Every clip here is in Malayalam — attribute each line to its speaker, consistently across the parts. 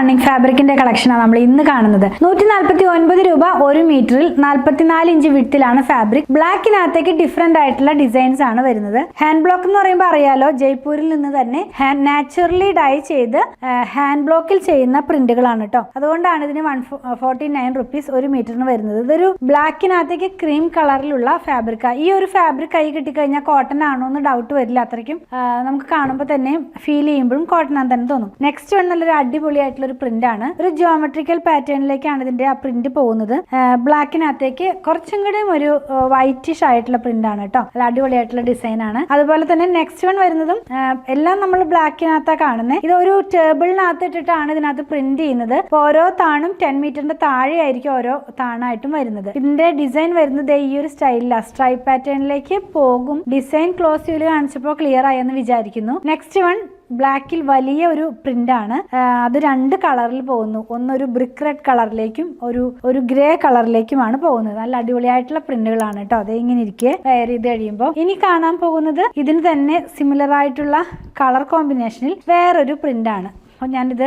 Speaker 1: റണ്ണിങ് ഫാബ്രിക്കിന്റെ കളക്ഷനാണ് നമ്മൾ ഇന്ന് കാണുന്നത്. 149 രൂപ 1 മീറ്ററിൽ 44 ഇഞ്ച് വിഡ്ത്തിലാണ് ഫാബ്രിക്. ബ്ലാക്കിനകത്തേക്ക് ഡിഫറെന്റ് ആയിട്ടുള്ള ഡിസൈൻസ് ആണ് വരുന്നത്. ഹാൻഡ് ബ്ലോക്ക് എന്ന് പറയുമ്പോൾ അറിയാലോ, ജയ്പൂരിൽ നിന്ന് തന്നെ നാച്ചുറലി ഡൈ ചെയ്ത് ഹാൻഡ് ബ്ലോക്കിൽ ചെയ്യുന്ന പ്രിന്റുകളാണ് കേട്ടോ. അതുകൊണ്ടാണ് ഇതിന് 149 റുപ്പീസ് 1 മീറ്ററിന് വരുന്നത്. ഇതൊരു ബ്ലാക്കിനകത്തേക്ക് ക്രീം കളറിലുള്ള ഫാബ്രിക്. ഈ ഒരു ഫാബ്രിക് കൈ കിട്ടിക്കഴിഞ്ഞാൽ കോട്ടൺ ആണോ എന്ന് ഡൗട്ട് വരില്ല. അത്രയ്ക്കും നമുക്ക് കാണുമ്പോൾ തന്നെ ഫീൽ ചെയ്യുമ്പോഴും കോട്ടൺ ആണെന്ന് തന്നെ തോന്നും. നെക്സ്റ്റ് വൺ നല്ലൊരു അടിപൊളിയായിട്ടുള്ള ഒരു പ്രിന്റ് ആണ്. ഒരു ജിയോമെട്രിക്കൽ പാറ്റേണിലേക്കാണ് ഇതിന്റെ ആ പ്രിന്റ് പോകുന്നത്. ബ്ലാക്കിനകത്തേക്ക് കുറച്ചും കൂടെ ഒരു വൈറ്റിഷ് ആയിട്ടുള്ള പ്രിന്റ് ആണ് കേട്ടോ. നല്ല അടിപൊളിയായിട്ടുള്ള ഡിസൈൻ ആണ്. അതുപോലെ തന്നെ നെക്സ്റ്റ് വൺ വരുന്നതും എല്ലാം നമ്മൾ ബ്ലാക്കിനകത്താണ് കാണുന്നത്. ഇത് ഒരു ടേബിളിനകത്ത് ഇട്ടിട്ടാണ് ഇതിനകത്ത് പ്രിന്റ് ചെയ്യുന്നത്. ഓരോ താണും 10 മീറ്ററിന്റെ താഴെ ആയിരിക്കും ഓരോ താണായിട്ടും വരുന്നത്. ഇതിന്റെ ഡിസൈൻ വരുന്നത് ഈ ഒരു സ്റ്റൈലിലാണ്. സ്ട്രൈപ്പ് പാറ്റേണിലേക്ക് പോകും. ഡിസൈൻ ക്ലോസ് വ്യൂല് കാണിച്ചപ്പോൾ ക്ലിയർ ആയെന്ന് വിചാരിക്കുന്നു. നെക്സ്റ്റ് വൺ ബ്ലാക്കിൽ വലിയ ഒരു പ്രിന്റ് ആണ്. അത് 2 കളറിൽ പോകുന്നു. ഒന്നൊരു ബ്രിക്ക് റെഡ് കളറിലേക്കും ഒരു ഗ്രേ കളറിലേക്കുമാണ് പോകുന്നത്. നല്ല അടിപൊളിയായിട്ടുള്ള പ്രിന്റുകളാണ് കേട്ടോ. അത് ഇങ്ങനെ ഇരിക്കെ വെയർ ചെയ്ത് കഴിയുമ്പോൾ ഇനി കാണാൻ പോകുന്നത് ഇതിന് തന്നെ സിമിലർ ആയിട്ടുള്ള കളർ കോമ്പിനേഷനിൽ വേറൊരു പ്രിന്റ് ആണ്. ഞാനിത്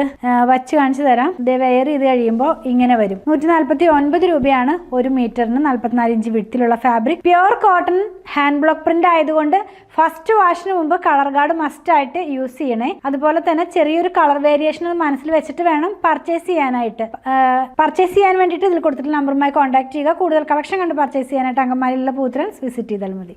Speaker 1: വച്ച് കാണിച്ചു തരാം. ഇത് വെയർ ചെയ്ത് കഴിയുമ്പോൾ ഇങ്ങനെ വരും. 149 രൂപയാണ് 1 മീറ്ററിന് 44 ഇഞ്ച് വിഡ്ത്തിലുള്ള fabric. Pure cotton hand block print ആയതുകൊണ്ട് ഫസ്റ്റ് വാഷിന് മുമ്പ് കളർ ഗാർഡ് മസ്റ്റ് ആയിട്ട് യൂസ് ചെയ്യണേ. അതുപോലെ തന്നെ ചെറിയൊരു കളർ വേരിയേഷൻ മനസ്സിൽ വെച്ചിട്ട് വേണം പർച്ചേസ് ചെയ്യാനായിട്ട്. പർച്ചേസ് ചെയ്യാൻ വേണ്ടിയിട്ട് ഇതിൽ കൊടുത്തിട്ടുള്ള നമ്പറുമായി കോൺടാക്ട് ചെയ്യുക. കൂടുതൽ കളക്ഷൻ കണ്ട് പർച്ചേസ് ചെയ്യാനായിട്ട് അങ്കമാലിയിലുള്ള പൂത്രൻസ് വിസിറ്റ് ചെയ്താൽ മതി.